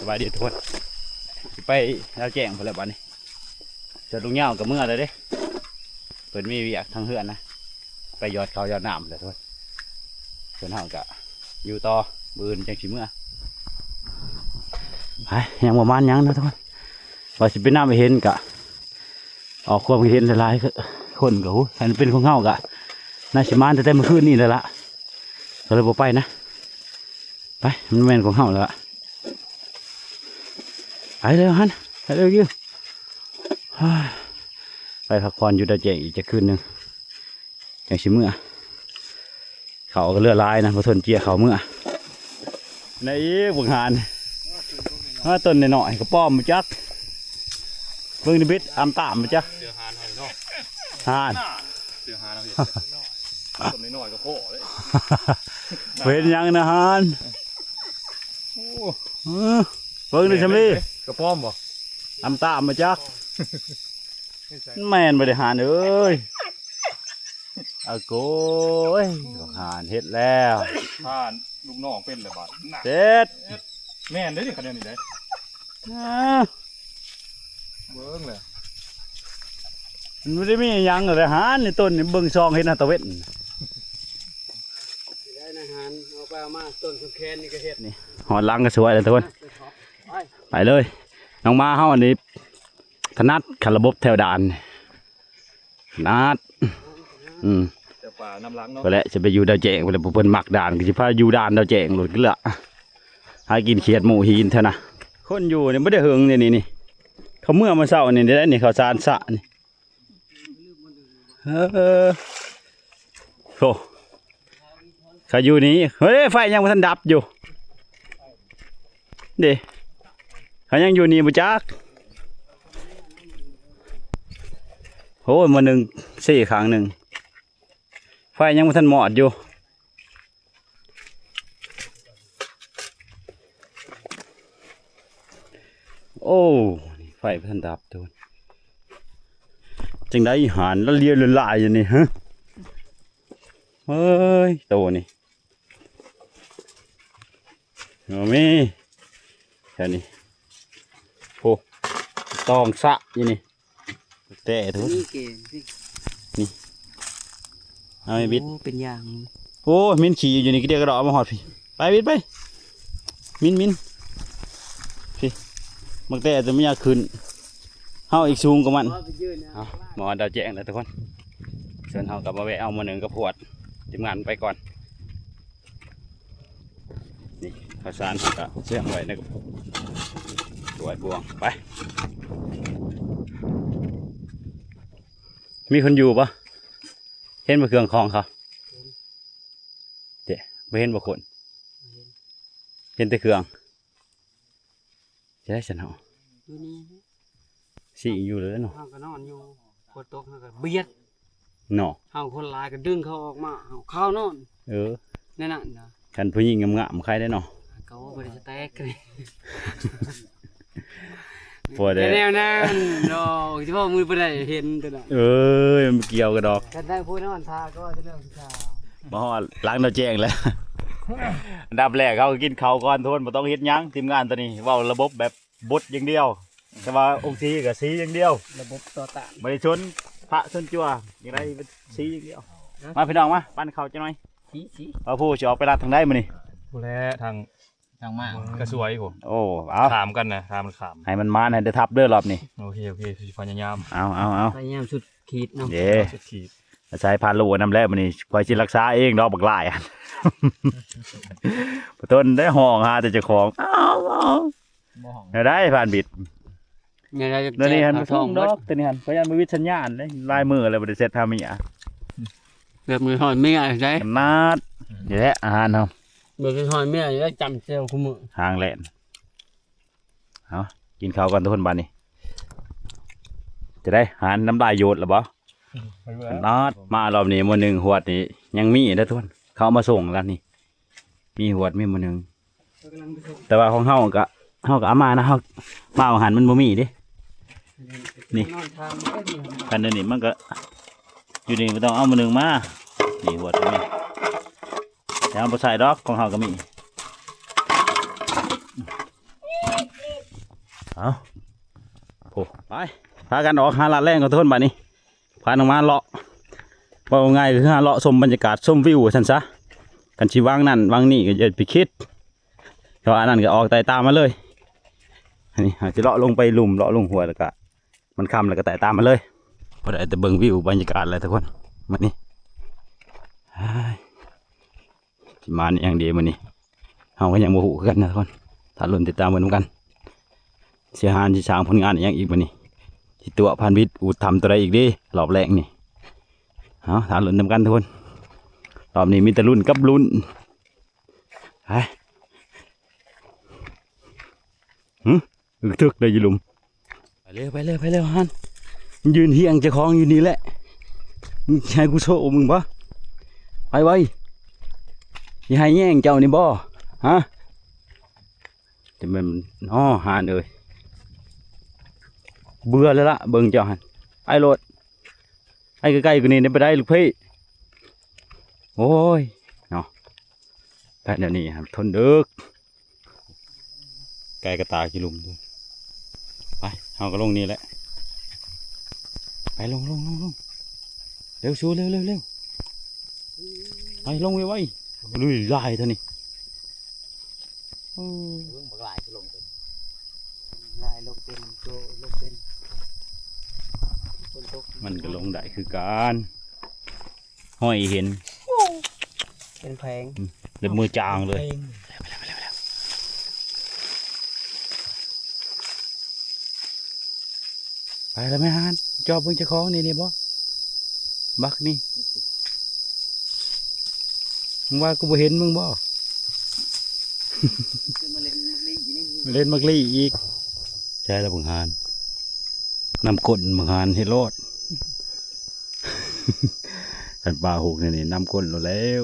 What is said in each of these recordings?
บายดีทุกคนไปแล้วแจ้งพอแล้วบ้านนี้จะลุงเงากับเมื่อเลยเด้เปิดมีเวียกทางเฮือนนะไปยอดเขายอดน้ำเลยทุกคนเพื่อนเฮากะอยู่ต่อบืนจังสีเมื่อไปยังประมาณยังนะทุกคนว่าสิเป็นน้ำไปเห็นกะออกความเห็นหลายคนกะหูอันเป็นของเฮากะน่าสิมาแต่เมื่อคืนนี่เลยละเราเลยบ่ไปนะไปมันแม่นของเฮาแล้วไปเร็วฮันไปเร็วยืมไปพักผ่อนอยู่ดาวเจอีกจะคืนหนึ่งอย่างชิเมื่อเขาก็เลือดลายนะพอทนเจียเขาเมื่อในบุกหานว่าต้นหน่อยก็ป้อมมาจักเพิ่งนิบิดอัมตามมาจักหานเสือหานต้นหน่อยก็โผล่เลยเป็นยังนะฮานเพิ่งได้ชมลีกระป้อมบ่อัมตามมาจักแม่นบริหารเอ้ยอาโก้ยหานเฮ็ดแล้วหานลูกน้องเป็นเลยบาดเด็ดแม่นได้ดิคะแนนนี่ได้เบิ้งเลยมันไม่ได้มียังเลยหานในต้นนี่เบิ้งซองเห็นตะเวนได้นะฮานเอาไปเอามาต้นสุแคนนี่ก็เฮ็ดนี่หอดลังก็สวยเลยทุกคนไปเลยน้องมาเฮาอันนี้ถนัดขันระบบแถวด่านนัดจะป่าน้ำล้างเนาะไปแล้วจะไปอยู่ดาวแจงไปแล้วเพิ่นหมักด่านก็จะพาอยู่ด่านดาวแจงหลุดกันละหากินเขียดหมูหินเท่านะคนอยู่เนี่ยไม่ได้เฮงนี่เขาเมื่อมาเช้านี่ได้นี่เขาซานสะนี่โธ่เขาอยู่นี่เฮ้ยไฟยังไม่ทันดับอยู่เด้เขายังอยู่นี่บุจักโอ้ยมาหนึ่งสี่ครั้งหนึ่งไฟยังไม่ทันหมอดอยู่โอ้ไฟไม่ทันดับทุกคนจังได้หานแล้วเลี้ยวลายอย่างนี้ฮะเฮ้ยโตนี่โอ้ไม่แค่นี้โอ้ตองสะอย่างนี้แต่ทุกนี่เอาไอ้บิดเป็นอย่างโอ้มินขี่อยู่นี่ก็เดียวกระดอกมาหอดพี่ไปบิดไปมินพี่มักแต่จะไม่อยากขึ้นเฮาอีกสูงกว่ามันเอาหมอดาวแจ้งเลยทุกคนเชิญเฮากลับมาแวะเอามาหนึ่งกระพวดทีมงานไปก่อนนี่ข้าวสารก็เชื่อมไว้นะครับสวยบวงไปมีคนอยู่ปะเห็นบ่เครื่องคลองเขาเจ๊ไม่เห็นบ่คนเห็นแต่เครื่องจะได้ฉันเอาสิอยู่เลยเนาะเฮาก็นอนอยู่ฝนตกเฮาก็เบียดเนาะเฮาคนหลายก็ดึงเขาออกมาเฮาเข้านอนนั่นน่ะนะกันผู้หญิงงามๆใครได้เนาะเขาบ่ได้สแต็กเลยปวดเลยแนวนั้นเนาะที่พ่อมือบ่ได้เห็นตัวน่ะมันเกี่ยวกับดอกกันได้พูดนอนทาก็จะเรื่องทาบ่ฮอดล้างดาวแจ้งแล้วอันดับแรกเขากินข้าวก่อนทุนบ่ต้องเฮ็ดหยังทีมงานตัวนี้เว้าระบบแบบบดอย่างเดียวแต่ว่าองค์สีก็สีอย่างเดียวระบบต่อต้านบ่ได้ชนพระชนจั่วอย่างไรเป็นสีอย่างเดียวมาพี่น้องมาปั้นข้าวจังหน่อยสีเอาผู้สิออกไปรัดทางใดมื้อนี้ผู้แลทางมากก็สวยผมโอ้เอาถามกันนะถามมันขามให้มันมาให้ได้ทับเด้อรอบนี้โอเคพยายามเอาพยายามสุดขีดเนาะสุดขีดใช้พาลูน้ำแล้วมื้อนี้คอยสิรักษาเองดอกบักหลายอ่ะต้นได้ห้องหาแต่เจ้าของได้ผ่านบิดตัวนี้หันท้องดอกตัวนี้หันพยายามวิสัญญาณเลยลายมืออะไรบริเสธทำมีอ่ะแบบมือหอยไม่อะไรใช่นัดเดี๋ยวอาหารเอาแบบมือหอยไม่อะไรจำเซลคุ้มมือหางแหลนเอากินข้าวกันทุกคนบ้านนี้จะได้หารน้ำลายโยดหรือเปล่านัดมารอบนี้มือหนึ่งหัวนี้ยังมีนะทุกคนเขามาส่งแล้วนี่มีหัวมีมือหนึ่งแต่ว่าของเฮาก็เอามานะเฮามาอาหารมันบ่มีดินี่กันนี่มันก็อยู่นี่ไม่ต้องเอามือหนึ่งมานี่หัวตรงนี้แต่เอาไปใส่ดอกของเฮาก็มี เอาโอ้ไปพากันออกหาลาดแรงกันทุนบัดนี้พาน้องมาเลาะว่าง่ายคือหาเลาะชมบรรยากาศชมวิวซั่นซะกันสิวางนั่นวางนี่ก็อย่าไปคิดเพราะอันนั้นก็ออกไต่ตามมาเลยอันนี้จะเลาะลงไปหลุมเลาะลงหัวแล้วก็มันค่ำแล้วก็ไต่ตามมาเลยพอได้แต่เบิ่งวิวบรรยากาศอะไรทุกคนมานี่ที่มานี่อย่างเดียวมันนี่เฮาก็ยังโมโหกันนะทุกคนถ้าลุ้นติดตามกันกันเสียหายที่สร้างผลงานอย่างอีกมันนี่ที่ตัวพันวิทย์อูดทำตัวใดอีกดิรอบแรกนี่เอาถ้าลุ้นนำกันทุกคนรอบนี้มีแต่ลุ้นกับลุ้นไปทึกเลยอยู่ลุมไปเร็วไปเร็วไปเร็วฮันยืนเฮียงจะคล้องอยู่นี่แหละมึงให้กูโชว์มึงปะไปไว้ยังให้แย่งเจ้านี่บ่ฮะจะเป็นน้อหานเอ้ยเบื่อแล้วละเบิ่งเจ้าหันไอ้โลดไอ้ใกล้ๆกูนี่ได้ไปได้ลูกพี่โอ้ยเนาะแต่เดี๋ยวนี้ครับทนดึกไก่กระตากี่ลุมด้วยไปเอาก็ลงนี่แหละไปลงเร็วชูเร็วไปลงไว้ลุยลายเท่านี้บักหลายจะลงเป็นลายลงเป็นโตลงเป็นคนตก มันก็ลงได้คือการห้อยเห็น เป็นแพง เล็บมือจางเลยไปแล้วไหมฮานจอบเพิ่งจะคล้องนี่บ่บักนี่มึงว่ากูบ่เห็นมึงบ่ มาเล่นมักลี่นี่ เล่นมักลี่อีกใช่แล้วบังฮานนำกลบังฮานให้รอดขันปลาหกนี่นำกลเราแล้ว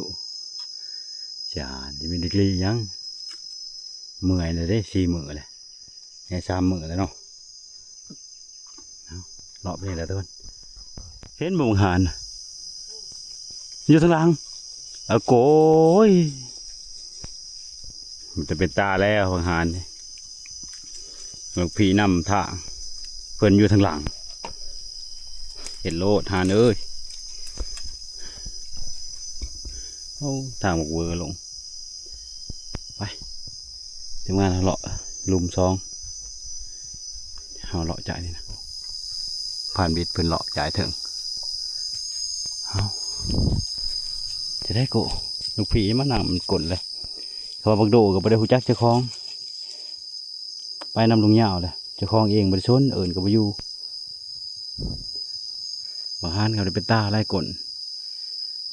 จานที่มีดิกลี่ยังเมื่อยเลยได้4 มื้อเลยให้3 มื้อแล้วเนาะเลาะไปแล้วทุกคนเห็นบังฮานอยู่ทางหลังเอาโกยมันจะเป็นตาแล้วบังฮานลูกพี่นำทางเพื่อนอยู่ทางหลังเห็นโลดฮานเอ้ยโอ้ทางบอกเวอร์ลงไปถึงมาเลาะลุมซองเอาเลาะจ่ายนี่นะผ่านบิดเพื่อนเลาะจ่ายถึงเอาจะได้โกลูกผีมานำมันกดเลยเขาบักโดกับบัได้หูจักเจ้าของไปนำลุงยาวเลยเจ้าของเองบริชนเอิญกับอยู่บางฮันเขาได้เป็นตาไล่กล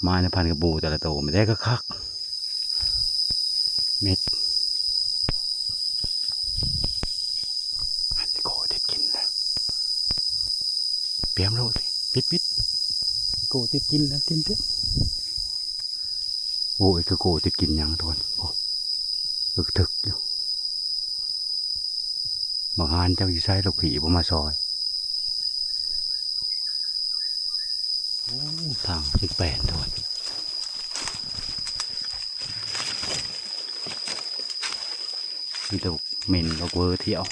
มาในพันกับบูแต่ละโตไม่ได้ก็คักเม็ดอันนี้โกติดกินแล้วเปียมโลดปิดโกติดกินแล้วเต็มโอ้ยคือโกติดกินยังทนโอ้ถึกอยู่บางฮันเจ้าอยู่ใช้ลูกผีผมมาซอยทางจึงแปลนด้วยมีแต่เหม็นเราเวอร์เที่ยว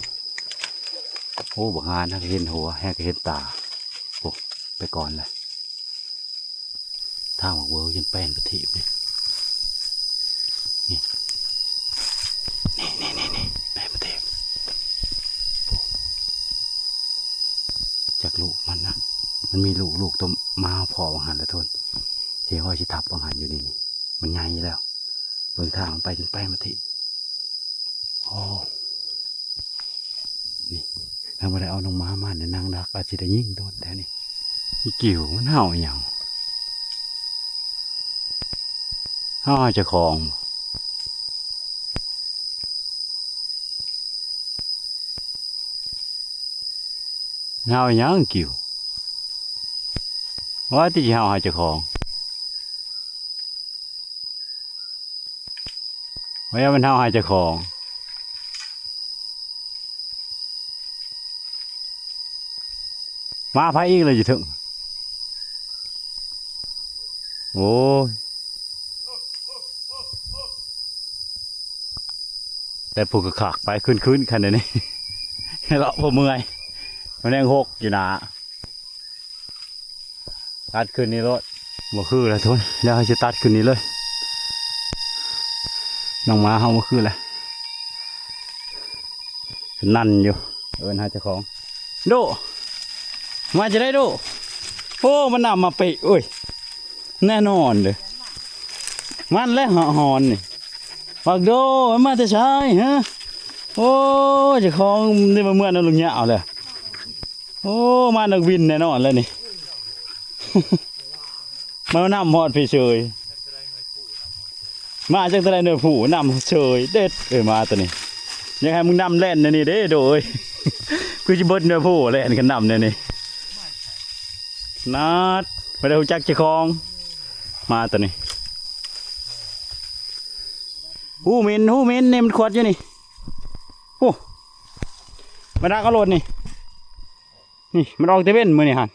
โอ้บางงานถ้าเห็นหัวแหกเห็นตาโอ้ไปก่อนเลยทางของเวอร์ยังแปลนไปทีบเนี่ยนี่แปลนไปทีบจากลูกมันนะมันมีลูกตัวมาพอบางหันแล้วทนเที่ห้อยชิทับบางหันอยู่นี่มันใหญ่แล้วเบิ่งทางมันไปจนแป้งมาทีโอ้นี่ทางมาได้เอาลงมามันนางรักอาจจะได้ยิ่งโดนแท้นี่อีกิ่วมันเห่าอย่างเห่าจะคลองเห่าอย่างกิ่วว่าที่จะเอาหาเจ้าของว่ามันเอาหาเจ้าของมาพายอีกเลยอยู่ถึงโอ้ยแต่ผูกขากไปขึ้นคันนี้ ให้เลาะพอเมื่อยมันยังหกอยู่นะตัดขึ้นนี่รถบ่คือแล้วทุนแล้วให้จะตัดขึ้นนี่เลยน้องหมาเฮาบ่คือแหละนั่นอยู่เอิ้นหาเจ้าของโดมาจะได้โดโอ้มันนำมาปิโอ้ยแน่นอนเลยมันและหอนนี่ปักโดมันมาแต่ใช้ฮะโอ้เจ้าของนี่มาเมื่อนั่นลุงเหยาเลยโอ้มานักวินแน่นอนเลยนี่ มานำหอดพี่เฉยมาจากตะไลเนื้อผู้นำเฉยเด็ดมาตัวนี้ยังไงมึงนำเล่นนี่เด้โดย กูจะเบิดเนื้อผู้เล่นกันนำเนี่ยนี่นัดไปเดี๋ยวจักเจ้าของมาตัวนี้หูมินเนี่ยมันขวดอยู่นี่โอ้มาดักเอารถนี่มันออกเตเว่นมือนี่ฮัน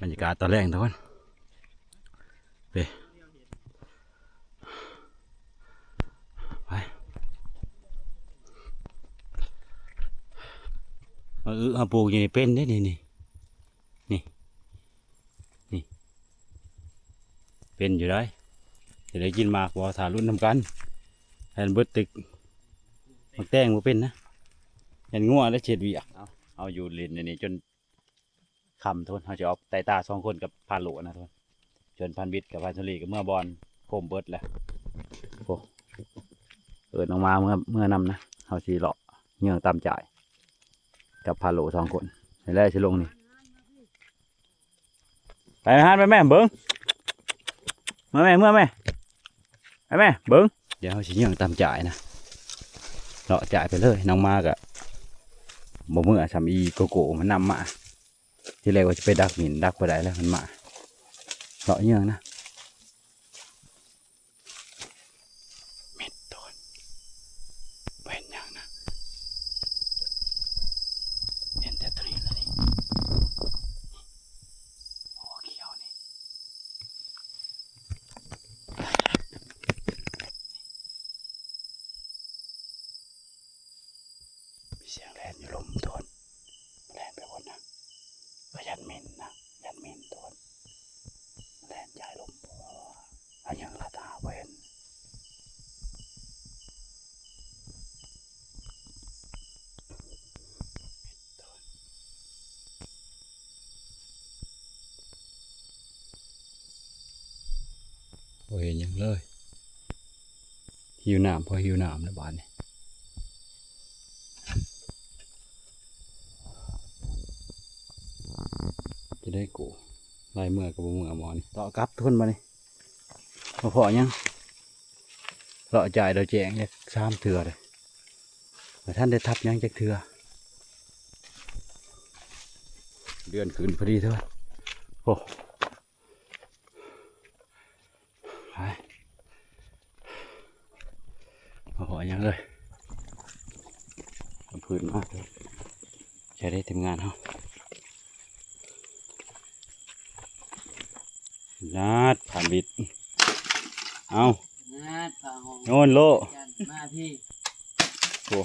บรรยากาศตอนแรกทุกคนไปเอาปลูกอยู่ในเป็นได้นี่เป็นอยู่ได้จะได้กินหมากบ่ถารุ่นทำกันแทนเบิดตึกมักแตงบ่เป็นนะยันงัวและเฉดเวียกเอาอยู่ลินนี่จนคำทุนเขาจะเอาไตตา2คนกับพานโหลนะทุนจนพันบิดกับพันสุรีกับเมื่อบอลโคมเบิดแหละโอ้ออกมาเมื่อนำนะเขาสีเลาะเงื่องตามจ่ายกับพานโหล2คนแล้วจะลงนี่ไปฮานไปแม่เบิ้งมาแม่เมื่อแม่ไปแม่เบิ้งเดี๋ยวเขาสิยังตามจ่ายนะเลาะจ่ายไปเลยน้องมากอะบ่เมื่อสามีโกโก้มันนำมาที่แรกว่าจะไปดักหินดักไปได้แล้วมันมาเลาะยังนะเม็ดต้นเป็นยังนะเห็นแต่ตัวนี้เลยโอ้เขียวนี่เสียงแลนอยู่ลมโดนแลนไปบนนะก็ยันเมนนะยันเมนโดนแลนย้ายลมเอาอย่างละตาเวนโอ้เห็นยังเลยหิวน้ำพอหิวน้ำนะบ้านนี่จะได้กูลายเมื่อกับมือหมอนต่อกลับทุนมานี่พอยังเลาะจ่ายเราแจงเนี่ย3 เถื่อเลยแต่ท่านได้ทับยังจากเถื่อเดือนขึ้นพอดีเถอะโอ้ไปพอยังเลยพื้นมากเลยใช้ได้ทำงานเขานัดผ่านบิดเอาโน่นโลมาพี่ โอ้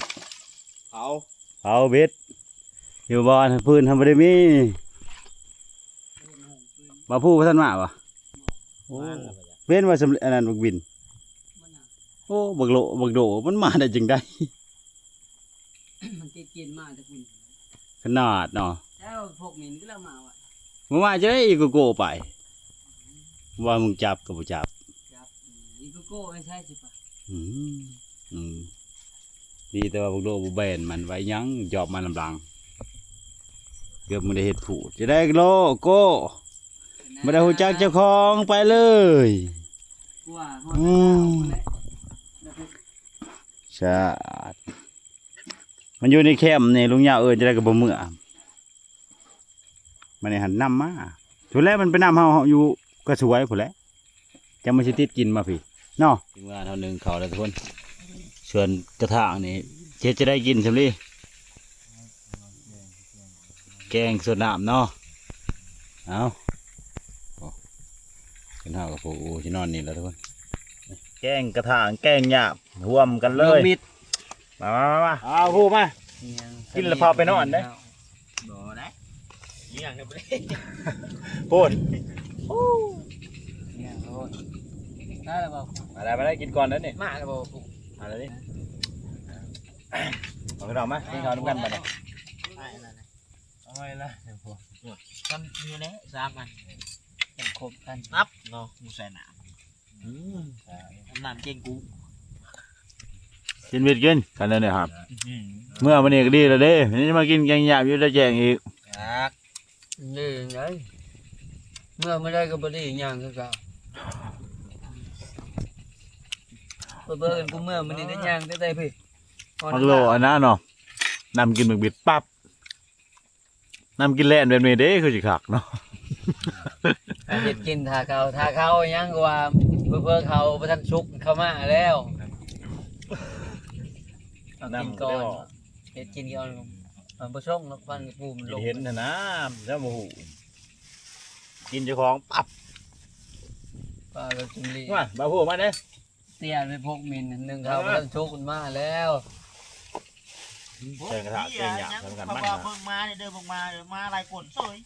เอาบิดอยู่บ้านพื้นทำไม่ได้มีมาพูดท่านมาปะโอ้เว้นว่าสำอันนั้นบักบินโอ้บักโดมันมาได้จึงได้ มันกินมาแต่คุณ ขนาดเนาะ แล้วพวกมินก็แล้วมาว่ะ มึงมาจะได้อีกโก้ไปว่ามึงจับกับบ่จับ ครับอีโกโก้ไม่ใช่สิปะ อืมดีแต่ว่าพวกโลบุแบนมันไว้ยังจอบมันลำลังเกือบไม่ได้เห็ดผูดจะได้โลโก้ไม่ได้หูจักเจ้าของไปเลย กลัวฮอดแล้ว ชาดมันอยู่ในแคมป์นี่ลุงยาจะได้กับบ่เมื่อมันในหันนำมาทุนแรกมันไปนำเฮาอยู่ก็สวยผู้นแหละจะไม่ใช่ติดกินมาพี่เนาะทีมงานเท่านึงเขาแล้วทุกคนเชิญกระถางนี่เจ๊จะได้กินใช่ไหมแกงสดน้ำเนาะเอาเป็นห้าวกับผู้ที่นอนนี่แล้วทุกคน แกงกระถางแกงหยาบร่วมกันเลย มิด มาเอาพูดมา กินแล้วพาไปนอนเด้ บ่ได้ยังก็บ่ได้ พูด ยังโลดได้แล้วบ่ มาได้กินก่อนแล้วนี่ มาแล้วบ่ มาแล้วนี่เอาไปดอกมากินข้าวด้วยกันไปเลย ได้แล้วนะ เอาไว้ละเดี๋ยวพวก กันอยู่ไหน3อันกันครบกันนับเนาะกูใส่น้ำน้ำเก่งกู กินเวทกินกันเลยเนี่ยครับ เมื่อวันนี้ก็ดีแล้วเด้นี่จะมากินแกงหยาบอยู่ได้แจงอีก นี่ไงเมื่อไม่ได้ก็บ่ได้ยังคือเก่าเบิ่งกูเมื่อมันนี่ได้ยังได้พี่ มักโลอันนั้นเนาะนำกินหมึกบิดปั๊บนำกินแล่นแบบนี้เด้คือสิคักเนาะ เห็ดกินทาเขายังกว่าเพื่อเขาประทันชุกเข้ามาแล้วกินก่อนเห็ดกินก่อนมันผสมแล้วฟันปูมันลง เห็นนะแล้วโมโหกินเจ้าของปั๊บ ปลาเราจุ่มลี มาบ่าวพูดมาเด้ เตี้ยไปพกมินหนึ่งเขาประทันชุกมันมาแล้ว แกงกระถางแกงหยาบทำกันมัน เบิ่งมาเนี่ยเดินเบิ่งมาเดินมาลายกลสวย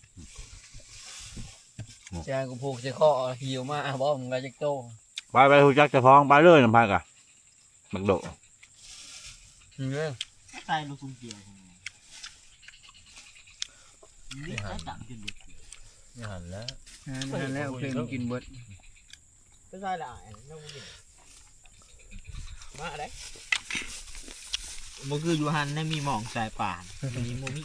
แจงกูผูกจะข้อหิวมาบอกมึงก็จะโต ไปหูจักเจ้าของไปเลยน้ำพักอ่ะบักโด เรื่อง ใส่ลูกตุ้งเกียวนี่ได้ดังจนเด็ก หันแล้ว นั่นแล้วเคยมันกินเบิด ก็ใส่ละน้องนี่มาได้มันคืออยู่หันได้มีหมองสายป่านมีโมมิ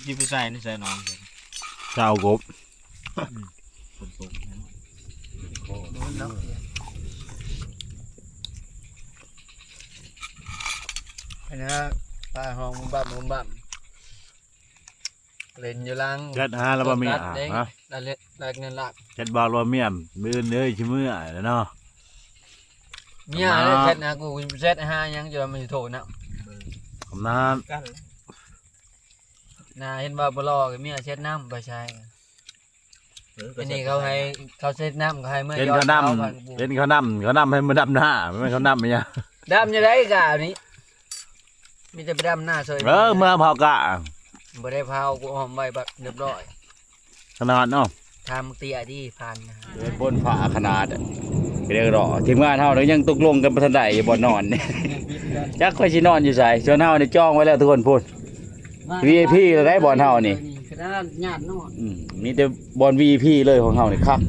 จีบใส่ในใส่น้อง เจ้ากบ ฝนตก อันนี้ปลาหองมุมบั่มเล่นอยู่ลัง จัดหาแล้วบ่มีอ่ะฮะ ได้เล่นได้เงินหลัก จัดบอกว่าเมียมมือเนื้อชิมือแล้วเนาะ เมียเลยเซ็ตนะกูเซ็ตห้ายังจะมันจะโถนะ ขำน้ กัน นาเห็นว่าบลอกับเมียเซ็ตน้ำไปใช้อันนี้เขาให้เขาเซ็ตน้ำเขาให้เมื่อ ำเล่น ย้อ เขา น น เขา ำเล่นเขานำให้มันดำหน้าไม่เขานำไม่ยัง ดำจะได้กะนี้มีแต่ไปดำหน้าเฉย เมื่อพอกะ บ่ได้พาวกูหอมไว้แบบเรียบร้อย ขนาดเนาะ ทำเตี้ยที่พันนะ บนฝาขนาดเรียกรอทีมงานเฮาเนี่ยยังตกลงกันบ่ทันได้บ่นอนเนี่ยจักค่อยสินอนอยู่ไสส่วนเฮานี่จองไว้แล้วทุกคนพูด VIP เลยได้บ่อนเฮานี่ ขนาดญาตินอน มีแต่บอล VIP เลยของเฮานี่ครับ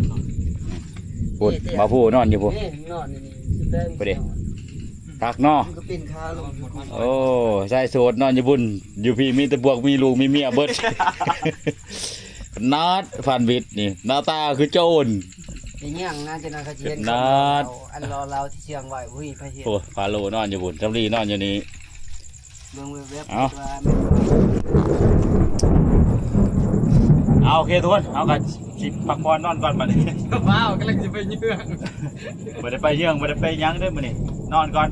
พูดบ่พูดนอนอยู่พูด นี่นอนนี่สิได้ ไปดิ คักเนาะ มันก็เป็นขาลง โอ้ใช่โสดนอนอยู่บุญอยู่พี่มีแต่บวกมีลูกมีเมียเบิด นัดฟันวิทย์นี่หน้าตาคือโจร เป็นยังนะจะน่าเขาเห็น นัด อันรอเราที่เชียงไว้อุ้ยพระเห็น โอ้ฟาโลนอนอยู่บุญจำรีนอนอยู่นี่ เบิ่งเว็บ เอา ว่า เอาโอเคทุกคนเอากันสิพักผ่อนนอนก่อนบัดนี้ ว้าวกำลังจะไปเยื่อ บ่ได้ไปเยื่องบ่ได้ไปหยังเด้อมื้อนี้นอนก่อน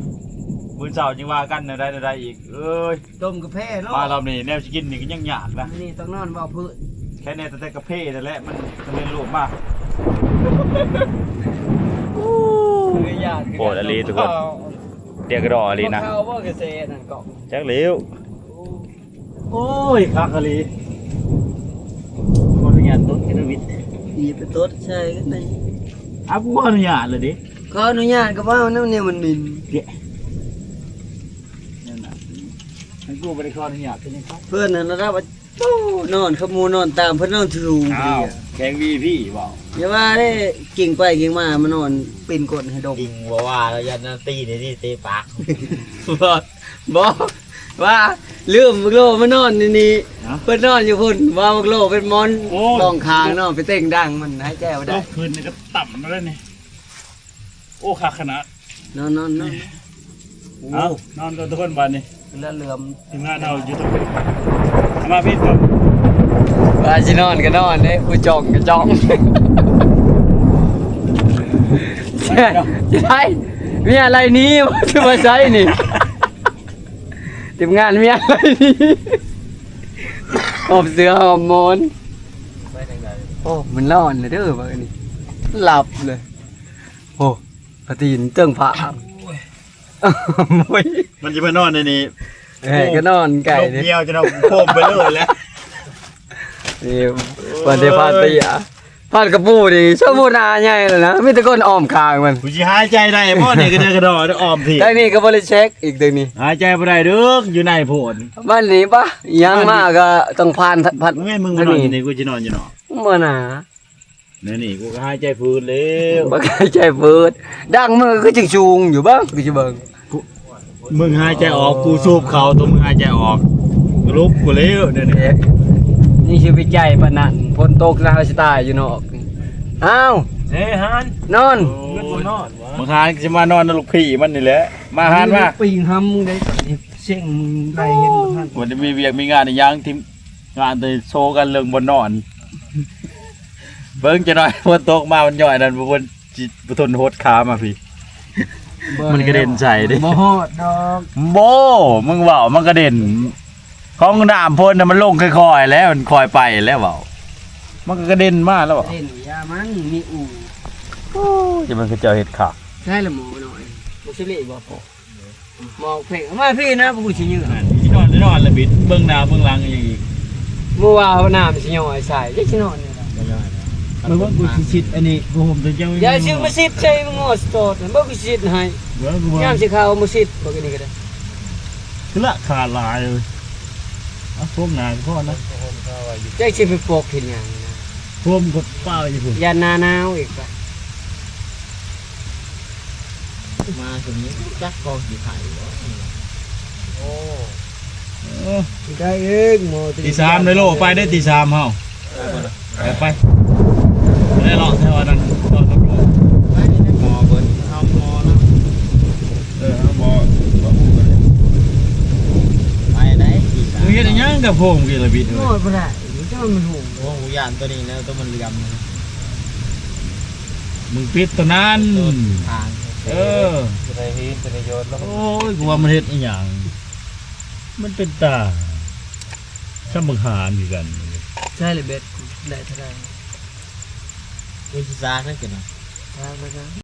มื้อเช้าจึงว่ากันได้อีกเอ้ย ต้มกาแฟเนาะ มารอบนี้แนวสิกินนี่ก็ยังยากนะ นี่ต้องนอนเบาพื้น แค่แน่แต่กาแฟนั่นแหละมันสำเร็จรูปมาก อยาก โอ้ละลีทุกคน เรียกรออลีนะ เข้าว่าเกษตรนั่นก็ จักเหลวโอ้ยคักอลีขออนุญาตต้นกินวิทย์ ดีไปต้นใช่กันไหน อ้าวกูขออนุญาตเลยดิ ก็อนุญาตก็ว่าน้ำเนี่ยมันมิน นั่นน่ะให้กูไปได้ขออนุญาตเป็นยังไง เพื่อนนั่นนะครับว่าโอ้นอนขโมยนอนตามเพื่อนนอนทรู อ้าวแข่งวีพี่บอก อย่าว่าได้กิ่งไปกิ่งมามานอนปีนกดให้ดม จริงว่าแล้วยันนาตีในที่เตะปาก บอกว่าลืมบักโลมานอนนี่เพื่อนนอนอยู่พุ่นว่าบักโลเป็นมอนมองคางเนาะไปเต่งดังมันให้แก้วได้ คืนนี่ก็ต่ำแล้วนี่โอ้คักขนาด นอน เอานอนกันทุกคนบ้านนี่ แล้วเหลื่อม ทีมงานเราอยู่ตรงนี้เอามาพี่ครับ ว่าสินอนก็นอนเด้ผู้จ้องก็จ้องใช่มีอะไรนี้ที่มาใช้นี่ทีมงานมีอะไรนี้หอบเสือหอบหมอน โอ้ มันนอนเลยเด้อบ่นี่หลับเลย พระตีนเติ้งผาโอ้ย มันจะมานอนในนี้ เอ้ยก็นอนไก่ ลม นี่ เหี่ยวจะนอนโคมไปเลยแล้ว นี่วันเดพาตีอ่ะพาดกระปูนี่ชอบพูนาใหญ่เลยนะมีแต่คนอ้อมคางมัน กูสิหายใจได้บ่นี่ก็เดินกระดอออมที ได้นี่ก็บ่ได้เช็คอีกเดือนนี้ หายใจบ่ได้เด้ออยู่ในโพด บ้านนี้ปะยังมากก็ต้องผ่านพัด มึงไงมึงมานอนอยู่นี่กูสินอนอยู่เนาะ บ่น่ะ นี่นี่กูก็หายใจฟื้นแล้ว บ่เคยใจเปิดดังมือก็จึงชูงอยู่บ้างกูสิเบิ่ง มึงหายใจออกกูสูบเขาตัวมึงหายใจออกกูลุกกูเลี้ยวเดี๋ยวนี้ นี่สิไปใจปานนั้นฝนตกแล้วสิตายอยู่นอกนี่อ้าว เฮ้ยฮัน นอน เงินบนนอน มึงหานจะมานอนนะลูกพี่มันนี่แหละมาหานมา ปิงหำได้เสียงได้เห็นบ่ทัน วันนี้มีเวียกมีงานอีหยังที่งานจะโชว์กันเรื่องบนนอน เบิ่งจะหน่อยฝนตกมามันย่อยนั่นบนจิบทนโหดขามาพี่ มันกระเด็นใส่ดิ บ่ฮอดดอก โบมึงเว้ามันกระเด็นของน้ำพ่นน่ะมันลงค่อยๆแล้วมันคอยไปแล้วเว้ามันก็กระเด็นมาแล้วเว้า เล่นยามันมีอู่ จะมันคือเจ้าเห็ดขา ใช่ละหมอหน่อยบ่สิเละบ่พอหมอเพ่งเอามาพี่นะบ่กูสิยื้อ ที่นอนนอนละบิดเบื้องหน้าเบื้องหลังอย่างอีก เมื่อวานเอาน้ำสิย่อยใส่จักสินอนนี่ล่ะ มันว่ากูชิดอันนี้กูห่มตัวเจ้า อย่าซื้อมาสิใส่มึงงอสตอดบ่กูสิให้ เว้ยกู ยามสิเข้ามาสิบ่กันนี่ก็ได้ คือละขาดลายเลยเอาพวกหนาพ่อนะ จักสิไปปอกเห็นหยังนะ พวกกดเป้าอยู่พุ่น ยาหนาหนาวอีกปะ มาถึงนี้จักกองสีไข่โอ้ ได้เองหมอ ตีสามเลยโลไปได้ตีสามเฮาไปได้หรอกแค่ว่านั้นตอนตำรวจ ไม่ได้หมอเบิร์นเอาหมอแล้ว เอาบ่พูดกันเลย ไปได้สีสา มึงเฮ็ดอิหยังกับพวกมึงกินละบิด หมอบ่ได้จังมันหู โอ้หูยานตัวนี้แล้วตัวมันเหลี่ยม มึงปิดตัวนั้น ทาง เออ จะได้ฮีนจะได้โยนแล้ว โอ้ยกูว่ามันเฮ็ดอีหยังมันเป็นตาช่างบังหารอยู่กัน ใช่เลยเบ็ดได้เท่าไหร่ วิชานั่นกินอ่ะ ทางไปนะ